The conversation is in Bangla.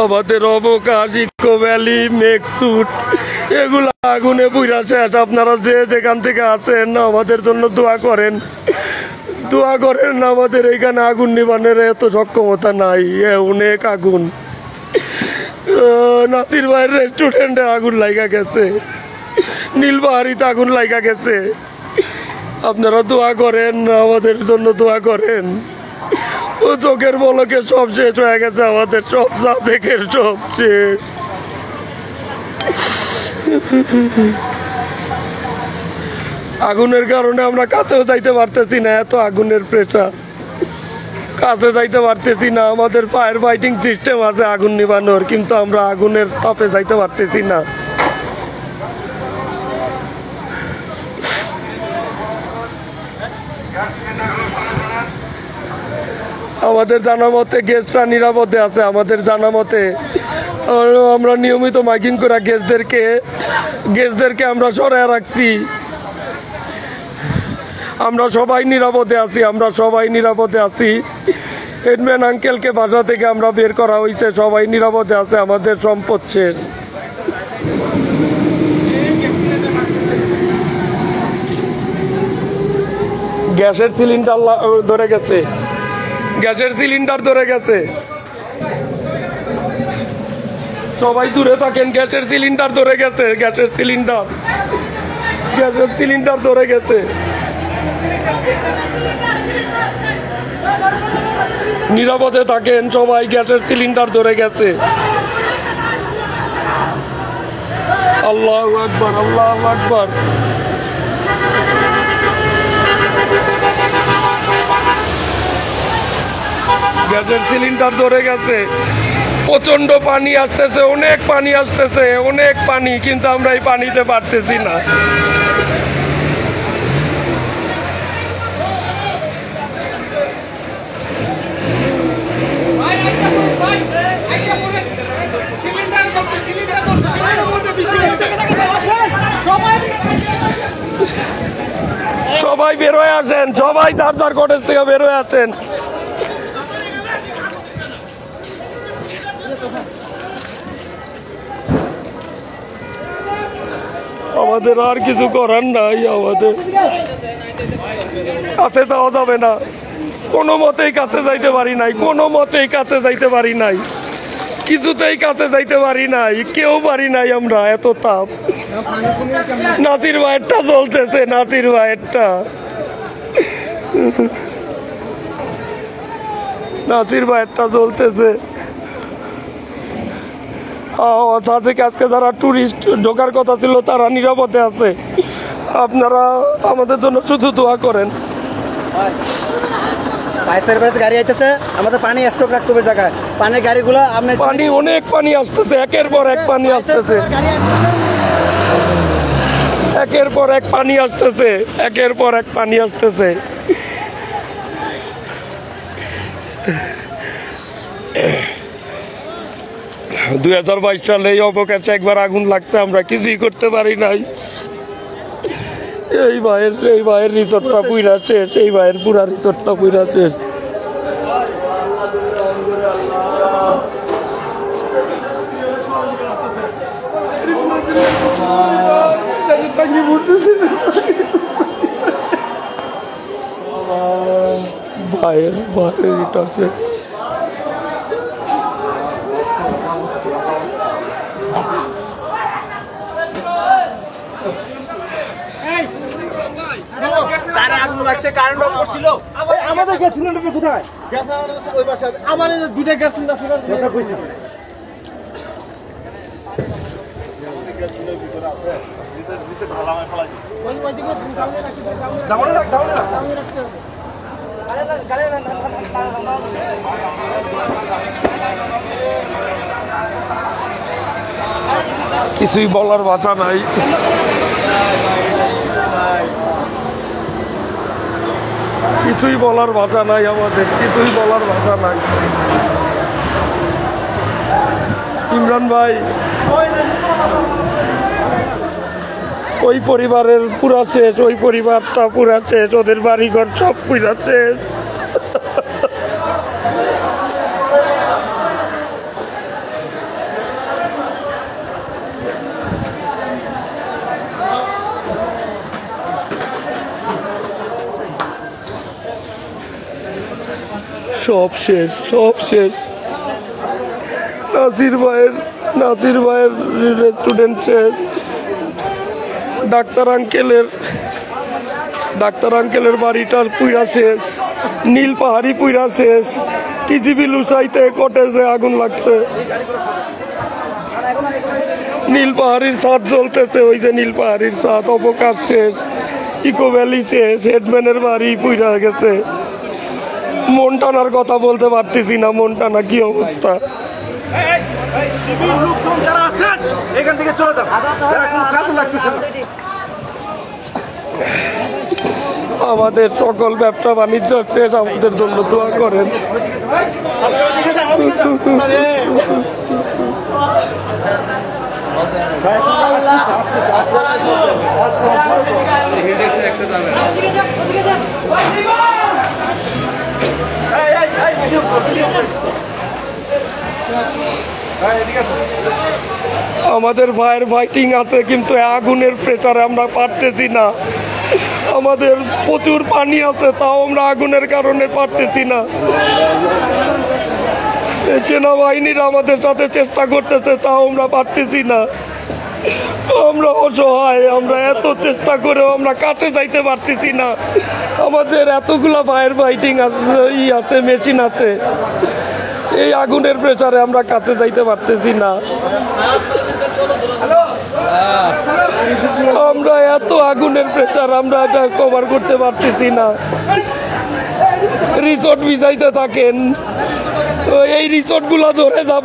আমাদের অবকাশ, ইকো ভ্যালি, মেঘসুট এগুলো আগুনে পুড়া শেষ। আপনারা যে যেখান থেকে আছেন আমাদের জন্য দোয়া করেন, দোয়া করেন। আমাদের এইখানে আগুন নিবানের এত সক্ষমতা নাই, অনেক আগুন। নাসির ভাইয়ের রেস্টুরেন্টে আগুন লাগা গেছে, নীলবাহারিতে আগুন লাগা গেছে। আপনারা দোয়া করেন, আমাদের জন্য দোয়া করেন। ও চোখের পলকে সব শেষ হয়ে গেছে, আমাদের সব সাজেকের সব শেষ। আগুনের কারণে আমরা কাছেও যাইতে পারতেছি না, এত আগুনের প্রেসার, কাছে যাইতে পারতেছি না। আমাদের ফায়ার ফাইটিং সিস্টেম আছে আগুন নিবানোর, কিন্তু আমরা আগুনের তাপে যাইতে পারতেছি না। আমাদের জানা মতে গ্যাসটা নিরাপদে আছে, আমাদের জানা মতে। আমরা নিয়মিত মাইকিং করে গ্যাসদেরকে আমরা সরায় রাখছি। আমরা সবাই নিরাপদে আছি, আমরা সবাই নিরাপদে আছি। হেডম্যান আঙ্কেলকে বাসা থেকে আমরা বের করা হয়েছে, সবাই নিরাপদে আছে। আমাদের সম্পদ শেষ। গ্যাসের সিলিন্ডার ধরে গেছে, গ্যাসের সিলিন্ডার ধরে গেছে। সবাই দূরে থাকেন, গ্যাসের সিলিন্ডার ধরে গেছে, গ্যাসের সিলিন্ডার ধরে গেছে। নিরাপদে থাকেন সবাই, গ্যাসের সিলিন্ডার ধরে গেছে। আল্লাহু আকবার, আল্লাহু আকবার। গ্যাসের সিলিন্ডার ধরে গেছে। প্রচন্ড পানি আসতেছে, অনেক পানি আসতেছে, অনেক পানি, কিন্তু আমরা এই পানিতে পারতেছি না। সবাই বের হয়ে আসেন, সবাই যার যার কটেজ থেকে বের হয়ে আসেন। আমাদের আর কিছু করার নাই, আমাদের কাছে যাওয়া যাবে না, কোনো মতেই কাছে যাইতে পারি নাই, কোনো মতেই কাছে যাইতে পারি নাই, কিছুতেই কাছে যাইতে পারি নাই, কেউ পারি নাই আমরা, এত তাপ। নাসির ভাইয়েরটা চলতেছে, নাসির ভাইয়েরটা, নাসির ভাইয়েরটা চলতেছে। আজকে যারা টুরিস্ট ঢোকার কথা ছিল তারা নিরাপদে আছে। আপনারা আমাদের জন্য শুধু দোয়া করেন। গাড়ি আইতেছে, আমাদের পানি স্টক রাখতে হবে জায়গায়। পানির গাড়িগুলো পানি, অনেক পানি আসতেছে, একের পর এক পানি আসতেছে, একের পর এক পানি আসতেছে, একের পর এক পানি আসতেছে। 2022 সালে এই অবকাশে একবার আগুন লাগছে, আমরা কিছুই করতে পারি নাই। এই ভাইয়ের রিসোর্টটা পুরা শেষ, এই ভাইয়ের পুরা রিসোর্টটা পুরা শেষ। ভাইয়ের এটা শেষ। কারেন্ট অফ করছিল, আমাদের গ্যাস সিলিন্ডার কোথায়? গ্যাস ওই পাশে আমার দুইটা গ্যাস সিলিন্ডার ফেরার ভিতরে আছে। নিচে ঢালামায় ফেলাই দিই, ওই দিকে দামনে রাখ, দামনে রাখ, দামনে রাখতে হবে। কিছুই বলার ভাষা নাই, কিছুই বলার ভাষা নাই, আমাদের কিছুই বলার ভাষা নাই। ইমরান ভাই, ওই পরিবারের পুরা শেষ, ওই পরিবারটা পুরা শেষ, ওদের বাড়িঘর সব পুরা শেষ। সব শেষ, সব শেষ। নাসির ভাইয়ের রেস্টুরেন্ট শেষ। ডাক্তার আঙ্কেলের বাড়িটার পুইরা শেষ। নীল পাহাড়ি পুইরা শেষ। টিজিবি লুসাইতে কটেজে আগুন লাগছে। নীল পাহাড়ির ছাদ জ্বলতেছে, ওই যে নীল পাহাড়ির ছাদ। অবকাশ শেষ, ইকো ভ্যালি শেষ, হেডম্যানের বাড়ি পুইরা গেছে। মন টানার কথা বলতে পারতেছি না, মন টানা কি অবস্থা। লোকজন যারা আছেন এখান থেকে চলে যান, কাজে লাগতেছে না। আমাদের সকল ব্যবসা বাণিজ্য শেষ, আমাদের জন্য দোয়া করেন। আমাদের ফায়ার ফাইটিং আছে, কিন্তু আগুনের প্রেসারে আমরা পারতেছি না। আমাদের প্রচুর পানি আছে, তাও আমরা আগুনের কারণে পারতেছি না। সেনাবাহিনীরা আমাদের সাথে চেষ্টা করতেছে, তাও আমরা পারতেছি না। আমরা অসহায়, আমরা এত চেষ্টা করেও আমরা কাছে যাইতে পারতেছি না। আমাদের এতগুলা ফায়ার ফাইটিং আছে, মেশিন আছে, এই আগুনের প্রেসারে আমরা কাছে যাইতে পারতেছি না। আমরা এত আগুনের প্রেসার, আমরা এটা কভার করতে পারতেছি না। রিসোর্ট ভিজাইতে থাকেন, এই রিসোর্ট গুলা ধরে যাবে।